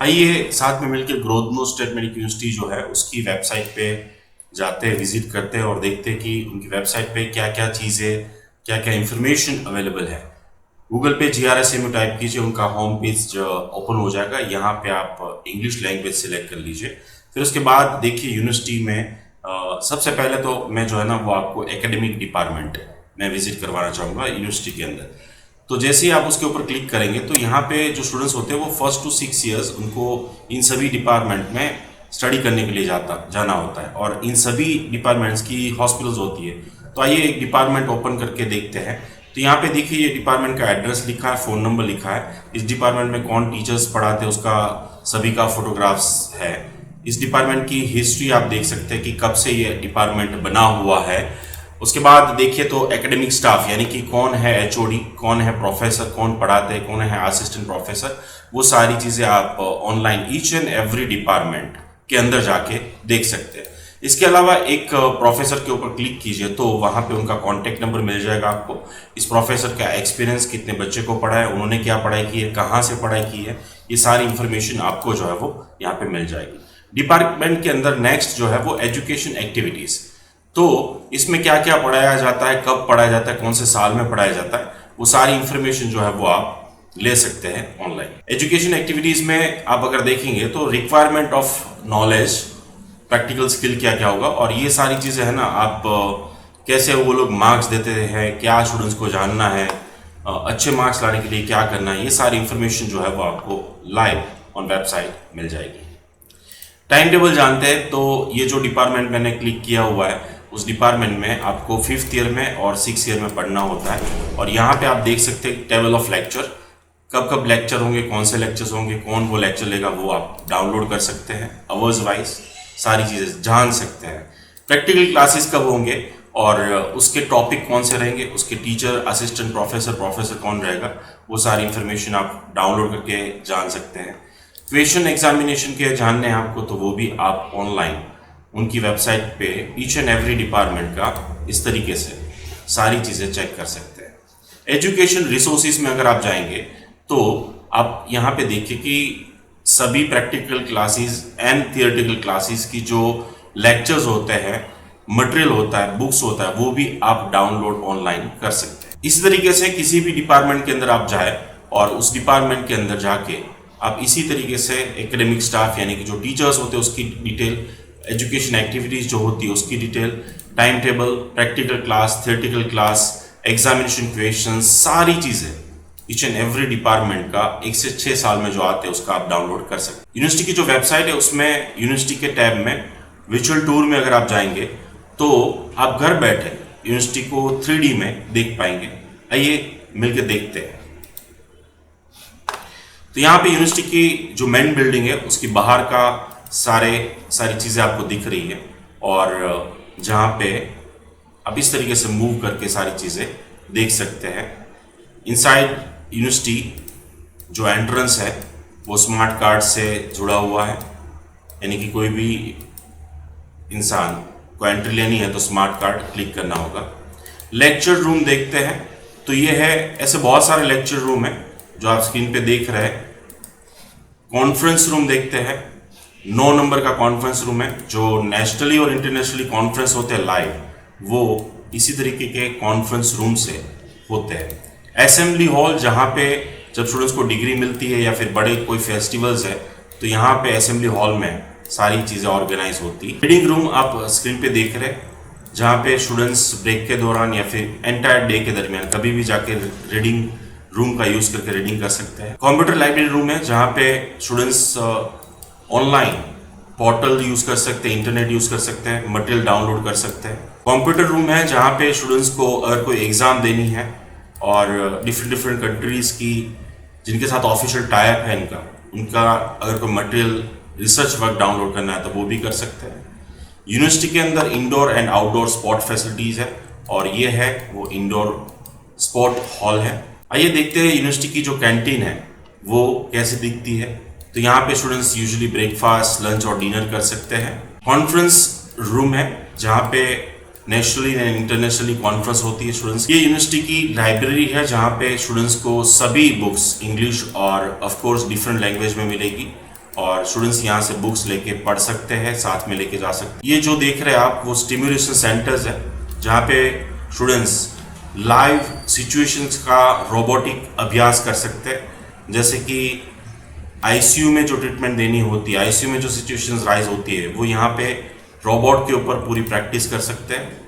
आइए साथ में मिलकर ग्रोथनो स्टेट मेडिकल यूनिवर्सिटी जो है उसकी वेबसाइट पे जाते हैं, विजिट करते हैं और देखते हैं कि उनकी वेबसाइट पे क्या क्या चीज़ें, क्या क्या इंफॉर्मेशन अवेलेबल है। गूगल पे GRSMU टाइप कीजिए, उनका होम पेज ओपन हो जाएगा। यहाँ पे आप इंग्लिश लैंग्वेज सिलेक्ट कर लीजिए। फिर उसके बाद देखिए यूनिवर्सिटी में सबसे पहले तो मैं जो है ना वो आपको एकेडमिक डिपार्टमेंट मैं विजिट करवाना चाहूँगा यूनिवर्सिटी के अंदर। तो जैसे ही आप उसके ऊपर क्लिक करेंगे तो यहाँ पे जो स्टूडेंट्स होते हैं वो 1st to 6 ईयर्स उनको इन सभी डिपार्टमेंट में स्टडी करने के लिए जाना होता है और इन सभी डिपार्टमेंट्स की हॉस्पिटल्स होती है। तो आइए एक डिपार्टमेंट ओपन करके देखते हैं। तो यहाँ पे देखिए ये डिपार्टमेंट का एड्रेस लिखा है, फ़ोन नंबर लिखा है, इस डिपार्टमेंट में कौन टीचर्स पढ़ाते हैं उसका सभी का फोटोग्राफ्स है। इस डिपार्टमेंट की हिस्ट्री आप देख सकते हैं कि कब से ये डिपार्टमेंट बना हुआ है। उसके बाद देखिए तो एकेडमिक स्टाफ यानी कि कौन है HOD, कौन है प्रोफेसर, कौन पढ़ाते हैं, कौन है असिस्टेंट प्रोफेसर, वो सारी चीज़ें आप online each and every department के अंदर जाके देख सकते हैं। इसके अलावा एक प्रोफेसर के ऊपर क्लिक कीजिए तो वहाँ पे उनका कॉन्टैक्ट नंबर मिल जाएगा आपको। इस प्रोफेसर का एक्सपीरियंस, कितने बच्चे को पढ़ा है, उन्होंने क्या पढ़ाई की है, कहाँ से पढ़ाई की है, ये सारी इंफॉर्मेशन आपको जो है वो यहाँ पे मिल जाएगी। डिपार्टमेंट के अंदर नेक्स्ट जो है वो एजुकेशन एक्टिविटीज़। तो इसमें क्या क्या पढ़ाया जाता है, कब पढ़ाया जाता है, कौन से साल में पढ़ाया जाता है, वो सारी इंफॉर्मेशन जो है वो आप ले सकते हैं ऑनलाइन। एजुकेशन एक्टिविटीज़ में आप अगर देखेंगे तो requirement of knowledge, practical skill क्या क्या होगा और ये सारी चीज़ें है ना, आप कैसे वो लोग मार्क्स देते हैं, क्या स्टूडेंट्स को जानना है, अच्छे मार्क्स लाने के लिए क्या करना है, ये सारी इंफॉर्मेशन जो है वो आपको लाइव ऑन वेबसाइट मिल जाएगी। टाइम टेबल जानते हैं तो ये जो डिपार्टमेंट मैंने क्लिक किया हुआ है उस डिपार्टमेंट में आपको 5th ईयर में और 6th ईयर में पढ़ना होता है। और यहाँ पे आप देख सकते हैं टेबल ऑफ लेक्चर, कब कब लेक्चर होंगे, कौन से लेक्चर्स होंगे, कौन वो लेक्चर लेगा, वो आप डाउनलोड कर सकते हैं। अवर्स वाइज सारी चीज़ें जान सकते हैं। प्रैक्टिकल क्लासेस कब होंगे और उसके टॉपिक कौन से रहेंगे, उसके टीचर, असिस्टेंट प्रोफेसर कौन रहेगा, वो सारी इंफॉर्मेशन आप डाउनलोड करके जान सकते हैं। क्वेश्चन एग्जामिनेशन के जानने हैं आपको तो वो भी आप ऑनलाइन उनकी वेबसाइट पे ईच एंड एवरी डिपार्टमेंट का इस तरीके से सारी चीज़ें चेक कर सकते हैं। एजुकेशन रिसोर्सेज में अगर आप जाएंगे तो आप यहाँ पे देखिए कि सभी practical classes and theoretical classes की जो लेक्चर्स होते हैं, मटेरियल होता है, बुक्स होता है, वो भी आप डाउनलोड ऑनलाइन कर सकते हैं। इसी तरीके से किसी भी डिपार्टमेंट के अंदर आप जाए और उस डिपार्टमेंट के अंदर जाके आप इसी तरीके से एकेडमिक स्टाफ यानी कि जो टीचर्स होते हैं उसकी डिटेल, एजुकेशन एक्टिविटीज़ जो होती है उसकी detail, time table, practical class, theoretical class, examination question, सारी चीज़ें ईच एंड एवरी डिपार्टमेंट का 1 से 6 साल में जो आते हैं उसका आप डाउनलोड कर सकते हैं। यूनिवर्सिटी की जो वेबसाइट है उसमें यूनिवर्सिटी के टैब में विजुअल टूर में अगर आप जाएंगे तो आप घर बैठे यूनिवर्सिटी को 3D में देख पाएंगे। आइए मिलकर देखते हैं। तो यहाँ पे यूनिवर्सिटी की जो मेन बिल्डिंग है उसकी बाहर का सारी चीज़ें आपको दिख रही है और जहाँ पे आप इस तरीके से मूव करके सारी चीज़ें देख सकते हैं। इनसाइड यूनिवर्सिटी जो एंट्रेंस है वो स्मार्ट कार्ड से जुड़ा हुआ है, यानी कि कोई भी इंसान को एंट्री लेनी है तो स्मार्ट कार्ड क्लिक करना होगा। लेक्चर रूम देखते हैं तो ये है, ऐसे बहुत सारे लेक्चर रूम है जो आप स्क्रीन पे देख रहे हैं। कॉन्फ्रेंस रूम देखते हैं, 9 नंबर का कॉन्फ्रेंस रूम है। जो नेशनली और इंटरनेशनली कॉन्फ्रेंस होते हैं लाइव, वो इसी तरीके के कॉन्फ्रेंस रूम से होते हैं। असेंबली हॉल, जहाँ पे जब स्टूडेंट्स को डिग्री मिलती है या फिर बड़े कोई फेस्टिवल्स है तो यहाँ पे असेंबली हॉल में सारी चीज़ें ऑर्गेनाइज होती है। रीडिंग रूम आप स्क्रीन पे देख रहे हैं, जहाँ पे स्टूडेंट्स ब्रेक के दौरान या फिर एंटायर डे के दरमियान कभी भी जाके रीडिंग रूम का यूज़ करके रीडिंग कर सकते हैं। कंप्यूटर लाइब्रेरी रूम है जहाँ पे स्टूडेंट्स ऑनलाइन पोर्टल यूज़ कर सकते हैं, इंटरनेट यूज़ कर सकते हैं, मटेरियल डाउनलोड कर सकते हैं। कंप्यूटर रूम है जहाँ पे स्टूडेंट्स को अगर कोई एग्ज़ाम देनी है और डिफरेंट कंट्रीज़ की जिनके साथ ऑफिशियल टाई अप है उनका अगर कोई मटेरियल, रिसर्च वर्क डाउनलोड करना है तो वो भी कर सकते हैं। यूनिवर्सिटी के अंदर indoor and outdoor sport facilities है और ये है वो इंडोर स्पोर्ट हॉल है। आइए देखते हैं यूनिवर्सिटी की जो कैंटीन है वो कैसे दिखती है। तो यहाँ पे स्टूडेंट्स यूजुअली ब्रेकफास्ट, लंच और डिनर कर सकते हैं। कॉन्फ्रेंस रूम है जहाँ पे नेशनली एंड इंटरनेशनली कॉन्फ्रेंस होती है स्टूडेंट्स। ये यूनिवर्सिटी की लाइब्रेरी है जहाँ पे स्टूडेंट्स को सभी बुक्स इंग्लिश और ऑफ कोर्स डिफरेंट लैंग्वेज में मिलेगी और स्टूडेंट्स यहाँ से बुक्स लेके पढ़ सकते हैं, साथ में लेके जा सकते हैं। ये जो देख रहे हैं आप वो स्टिमुलेशन सेंटर्स है जहाँ पे स्टूडेंट्स लाइव सिचुएशंस का रोबोटिक अभ्यास कर सकते हैं। जैसे कि आईसीयू में जो ट्रीटमेंट देनी होती है, आईसीयू में जो सिचुएशंस राइज होती है, वो यहाँ पे रोबोट के ऊपर पूरी प्रैक्टिस कर सकते हैं।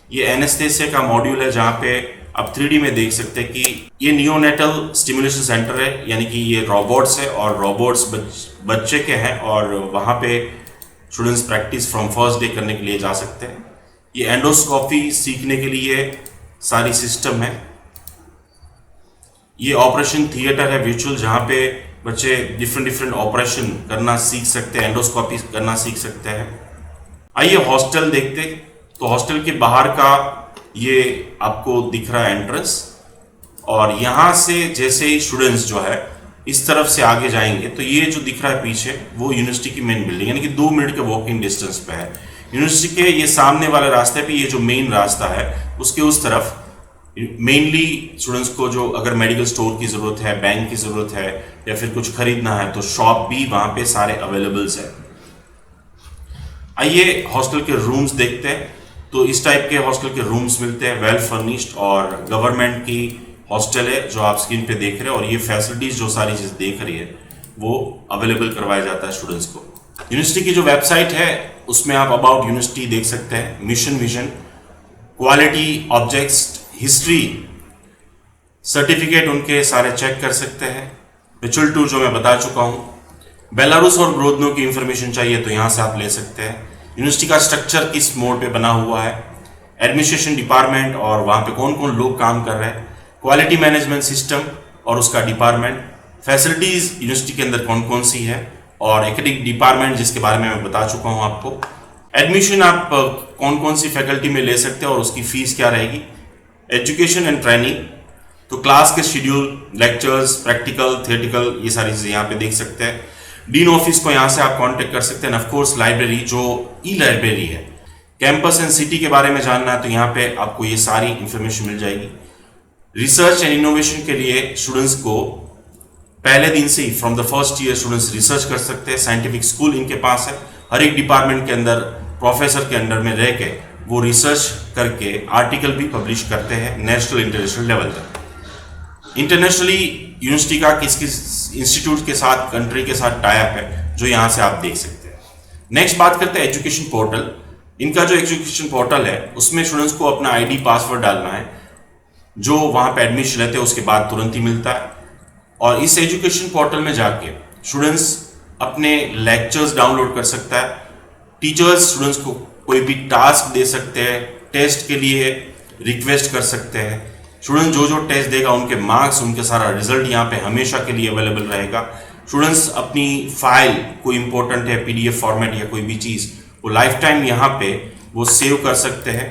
ये एनेस्थेसिया का मॉड्यूल है जहाँ पे आप 3D में देख सकते हैं कि ये नियोनेटल स्टिमुलेशन सेंटर है, यानी कि ये रोबोट्स है और रोबोट्स बच्चे के हैं और वहाँ पे students practice from first day करने के लिए जा सकते हैं। ये एंडोस्कोपी सीखने के लिए सारी सिस्टम है। ये ऑपरेशन थिएटर है वर्चुअल, जहाँ पे बच्चे डिफरेंट ऑपरेशन करना सीख सकते हैं, एंडोस्कोपी करना सीख सकते हैं। आइए हॉस्टल देखते। तो हॉस्टल के बाहर का ये आपको दिख रहा है एंट्रेंस, और यहाँ से जैसे ही स्टूडेंट्स जो है इस तरफ से आगे जाएंगे तो ये जो दिख रहा है पीछे वो यूनिवर्सिटी की मेन बिल्डिंग, यानी कि 2 मिनट के वॉकिंग डिस्टेंस पे है। यूनिवर्सिटी के ये सामने वाले रास्ते पे ये जो मेन रास्ता है उसके उस तरफ मेनली स्टूडेंट्स को जो अगर मेडिकल स्टोर की ज़रूरत है, बैंक की ज़रूरत है या फिर कुछ खरीदना है तो शॉप भी वहाँ पे सारे अवेलेबल्स है। आइए हॉस्टल के रूम्स देखते हैं। तो इस टाइप के हॉस्टल के रूम्स मिलते हैं, वेल फर्निश्ड, और गवर्नमेंट की हॉस्टल है जो आप स्क्रीन पे देख रहे हैं। और ये फैसिलिटीज जो सारी चीज़ देख रही है वो अवेलेबल करवाया जाता है स्टूडेंट्स को। यूनिवर्सिटी की जो वेबसाइट है उसमें आप अबाउट यूनिवर्सिटी देख सकते हैं, mission vision, quality, objects, history, certificate उनके सारे चेक कर सकते हैं। रिचुअल टूर जो मैं बता चुका हूँ। बेलारूस और ग्रोदनो की इंफॉर्मेशन चाहिए तो यहाँ से आप ले सकते हैं। यूनिवर्सिटी का स्ट्रक्चर किस मोड पे बना हुआ है, एडमिनिस्ट्रेशन डिपार्टमेंट और वहाँ पे कौन कौन लोग काम कर रहे हैं, क्वालिटी मैनेजमेंट सिस्टम और उसका डिपार्टमेंट, फैसिलिटीज़ यूनिवर्सिटी के अंदर कौन कौन सी है, और एकेडमिक डिपार्टमेंट जिसके बारे में मैं बता चुका हूँ आपको। एडमिशन आप कौन कौन सी फैकल्टी में ले सकते हैं और उसकी फीस क्या रहेगी। एजुकेशन एंड ट्रेनिंग, तो क्लास के शेड्यूल, लेक्चर्स, प्रैक्टिकल, थियोरेटिकल, ये सारी चीज़ें यहाँ पे देख सकते हैं। डीन ऑफिस को यहाँ से आप कांटेक्ट कर सकते हैं। ऑफ कोर्स लाइब्रेरी जो ई लाइब्रेरी है। कैंपस एंड सिटी के बारे में जानना है तो यहाँ पे आपको ये सारी इंफॉर्मेशन मिल जाएगी। रिसर्च एंड इनोवेशन के लिए स्टूडेंट्स को पहले दिन से ही from the first year students research कर सकते हैं। साइंटिफिक स्कूल इनके पास है। हर एक डिपार्टमेंट के अंदर प्रोफेसर के अंडर में रह के वो रिसर्च करके आर्टिकल भी पब्लिश करते हैं नेशनल इंटरनेशनल लेवल तक। इंटरनेशनली यूनिवर्सिटी का किस किस इंस्टीट्यूट के साथ, कंट्री के साथ टाई अप है जो यहाँ से आप देख सकते हैं। नेक्स्ट बात करते हैं एजुकेशन पोर्टल। इनका जो एजुकेशन पोर्टल है उसमें स्टूडेंट्स को अपना आईडी पासवर्ड डालना है जो वहाँ पे एडमिशन लेते हैं उसके बाद तुरंत ही मिलता है। और इस एजुकेशन पोर्टल में जाके स्टूडेंट्स अपने लेक्चर्स डाउनलोड कर सकता है। टीचर्स स्टूडेंट्स को कोई भी टास्क दे सकते हैं, टेस्ट के लिए रिक्वेस्ट कर सकते हैं। स्टूडेंट जो जो टेस्ट देगा उनके मार्क्स, उनके सारा रिजल्ट यहाँ पे हमेशा के लिए अवेलेबल रहेगा। स्टूडेंट्स अपनी फाइल, कोई इंपॉर्टेंट है पीडीएफ फॉर्मेट या कोई भी चीज़, वो लाइफ टाइम यहाँ पे वो सेव कर सकते हैं।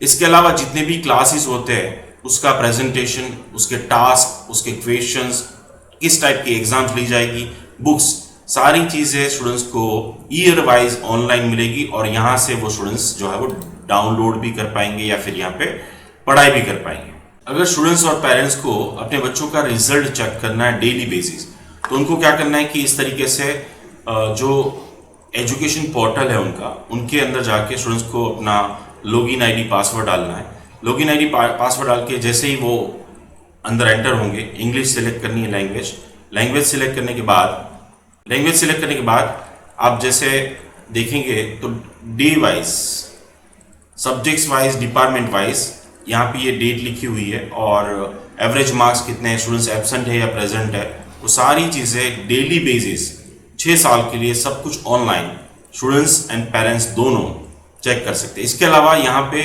इसके अलावा जितने भी क्लासेस होते हैं उसका प्रेजेंटेशन, उसके टास्क, उसके क्वेश्चंस, किस टाइप की एग्जाम्स ली जाएगी, बुक्स, सारी चीज़ें स्टूडेंट्स को ईयर वाइज ऑनलाइन मिलेगी और यहाँ से वो स्टूडेंट्स जो है वो डाउनलोड भी कर पाएंगे या फिर यहाँ पे पढ़ाई भी कर पाएंगे। अगर स्टूडेंट्स और पेरेंट्स को अपने बच्चों का रिजल्ट चेक करना है डेली बेसिस तो उनको क्या करना है कि इस तरीके से जो एजुकेशन पोर्टल है उनके अंदर जाके स्टूडेंट्स को अपना लॉगिन आईडी पासवर्ड डालना है। लॉगिन आईडी पासवर्ड डाल के जैसे ही वो अंदर एंटर होंगे, इंग्लिश सेलेक्ट करनी है, लैंग्वेज सेलेक्ट करने के बाद आप जैसे देखेंगे तो day wise, subjects wise, department wise यहाँ पे ये डेट लिखी हुई है और एवरेज मार्क्स कितने हैं, स्टूडेंट्स एब्सेंट है या प्रेजेंट है, वो सारी चीज़ें डेली बेसिस 6 साल के लिए सब कुछ ऑनलाइन स्टूडेंट्स एंड पेरेंट्स दोनों चेक कर सकते हैं। इसके अलावा यहाँ पे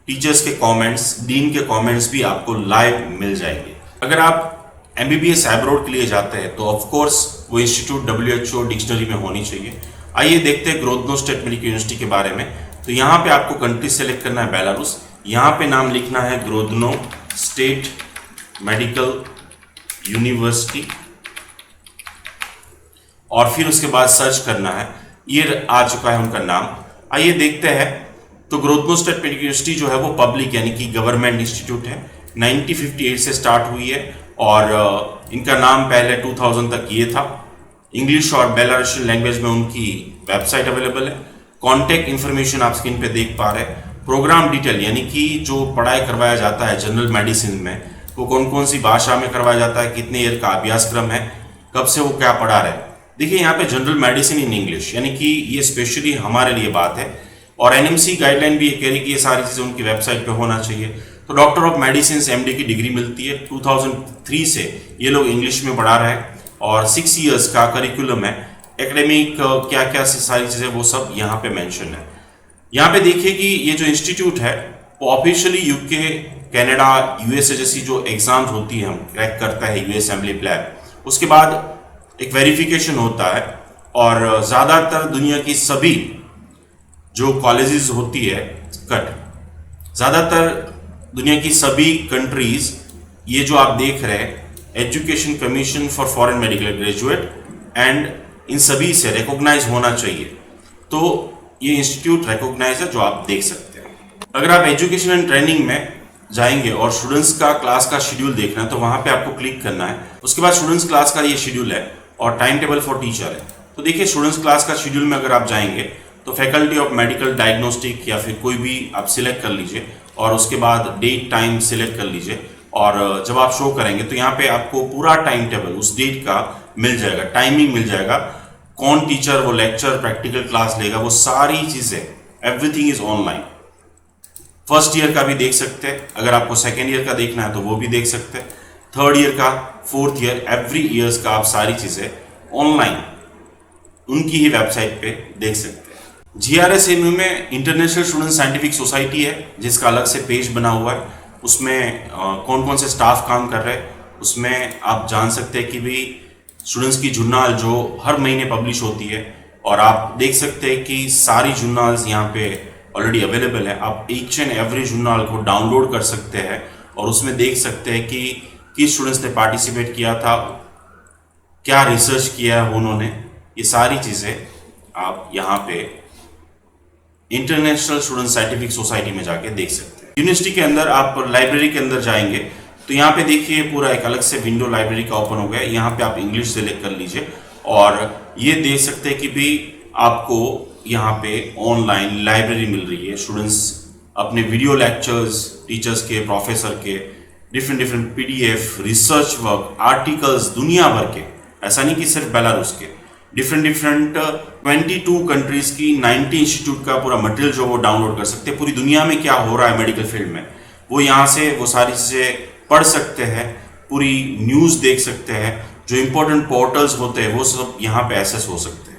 टीचर्स के कमेंट्स, डीन के कमेंट्स भी आपको लाइव मिल जाएंगे। अगर आप एमबीबीएस एब्रॉड के लिए जाते हैं तो ऑफ कोर्स वो इंस्टीट्यूट WHO डिक्शनरी में होनी चाहिए। आइए देखते हैं ग्रोदनो स्टेट मेडिकल यूनिवर्सिटी के बारे में। तो यहाँ पे आपको कंट्री सेलेक्ट करना है बेलारूस, यहाँ पे नाम लिखना है ग्रोदनो स्टेट मेडिकल यूनिवर्सिटी और फिर उसके बाद सर्च करना है। ये आ चुका है उनका नाम। आइए देखते हैं। तो ग्रोदनो स्टेट मेडिकल यूनिवर्सिटी जो है वो पब्लिक यानी कि गवर्नमेंट इंस्टीट्यूट है। 1958 से स्टार्ट हुई है और इनका नाम पहले 2000 तक ये था इंग्लिश और बेलारूशियन लैंग्वेज में उनकी वेबसाइट अवेलेबल है। कॉन्टैक्ट इन्फॉर्मेशन आप स्क्रीन पे देख पा रहे हैं। प्रोग्राम डिटेल यानी कि जो पढ़ाई करवाया जाता है जनरल मेडिसिन में, वो कौन कौन सी भाषा में करवाया जाता है, कितने ईयर का अभ्यासक्रम है, कब से वो क्या पढ़ा रहे हैं। देखिए यहाँ पे जनरल मेडिसिन इन इंग्लिश, यानी कि ये स्पेशली हमारे लिए बात है। और एनएमसी गाइडलाइन भी ये कह रही कि ये सारी चीज़ें उनकी वेबसाइट पे होना चाहिए। तो डॉक्टर ऑफ मेडिसिन एमडी की डिग्री मिलती है। 2003 से ये लोग इंग्लिश में पढ़ा रहे हैं और 6 इयर्स का करिकुलम है। एकेडमिक क्या क्या सारी चीज़ें वो सब यहाँ पे मेंशन है। यहाँ पे देखिए कि ये जो इंस्टीट्यूट है वो ऑफिशियली यूके, कनाडा, यूएसए जैसी जो एग्जाम्स होती है हम क्रैक करता है यूएस एम्बली प्लैब, उसके बाद एक वेरिफिकेशन होता है। और ज़्यादातर दुनिया की सभी जो कॉलेजेस होती है ज़्यादातर दुनिया की सभी कंट्रीज, ये जो आप देख रहे हैं education commission for foreign medical graduate and in सभी से रिकॉग्नाइज होना चाहिए। तो ये इंस्टीट्यूट रिकॉग्नाइज है जो आप देख सकते हैं। अगर आप एजुकेशन एंड ट्रेनिंग में जाएंगे और स्टूडेंट्स का क्लास का शेड्यूल देखना है तो वहाँ पे आपको क्लिक करना है। उसके बाद स्टूडेंट्स क्लास का ये शेड्यूल है और टाइम टेबल फॉर टीचर है। तो देखिए स्टूडेंट्स क्लास का शेड्यूल में अगर आप जाएंगे तो फैकल्टी ऑफ मेडिकल डायग्नोस्टिक या फिर कोई भी आप सिलेक्ट कर लीजिए और उसके बाद डेट टाइम सिलेक्ट कर लीजिए। और जब आप शो करेंगे तो यहाँ पे आपको पूरा टाइम टेबल उस डेट का मिल जाएगा, टाइमिंग मिल जाएगा, कौन टीचर वो लेक्चर प्रैक्टिकल क्लास लेगा, वो सारी चीज़ें, everything is online. First year का भी देख सकते हैं, अगर आपको सेकेंड ईयर का देखना है तो वो भी देख सकते हैं, थर्ड ईयर का, फोर्थ ईयर, एवरी ईयर्स का आप सारी चीज़ें ऑनलाइन उनकी ही वेबसाइट पे देख सकते हैं। GRSMU में इंटरनेशनल स्टूडेंट साइंटिफिक सोसाइटी है जिसका अलग से पेज बना हुआ है। उसमें कौन कौन से स्टाफ काम कर रहे हैं उसमें आप जान सकते हैं कि भी स्टूडेंट्स की जर्नल जो हर महीने पब्लिश होती है। और आप देख सकते हैं कि सारी जर्नल्स यहाँ पे ऑलरेडी अवेलेबल है। आप ईच एंड एवरी जर्नल को डाउनलोड कर सकते हैं और उसमें देख सकते हैं कि किस स्टूडेंट्स ने पार्टिसिपेट किया था, क्या रिसर्च किया है उन्होंने। ये सारी चीज़ें आप यहाँ पे इंटरनेशनल स्टूडेंट साइंटिफिक सोसाइटी में जाके देख सकते हैं। यूनिवर्सिटी के अंदर आप लाइब्रेरी के अंदर जाएंगे तो यहाँ पे देखिए पूरा एक अलग से विंडो लाइब्रेरी का ओपन हो गया है। यहाँ पे आप इंग्लिश सेलेक्ट कर लीजिए और ये देख सकते हैं कि भी आपको यहाँ पे ऑनलाइन लाइब्रेरी मिल रही है। स्टूडेंट्स अपने वीडियो लेक्चर्स, टीचर्स के, प्रोफेसर के, different PDF, research work, articles दुनिया भर के, ऐसा नहीं कि सिर्फ बेलारूस के, डिफरेंट 22 कंट्रीज की 90 इंस्टीट्यूट का पूरा मटेरियल जो वो डाउनलोड कर सकते हैं। पूरी दुनिया में क्या हो रहा है मेडिकल फील्ड में वो यहाँ से वो सारी चीज़ें पढ़ सकते हैं, पूरी न्यूज़ देख सकते हैं, जो इंपॉर्टेंट पोर्टल्स होते हैं वो सब यहाँ पे एक्सेस हो सकते हैं।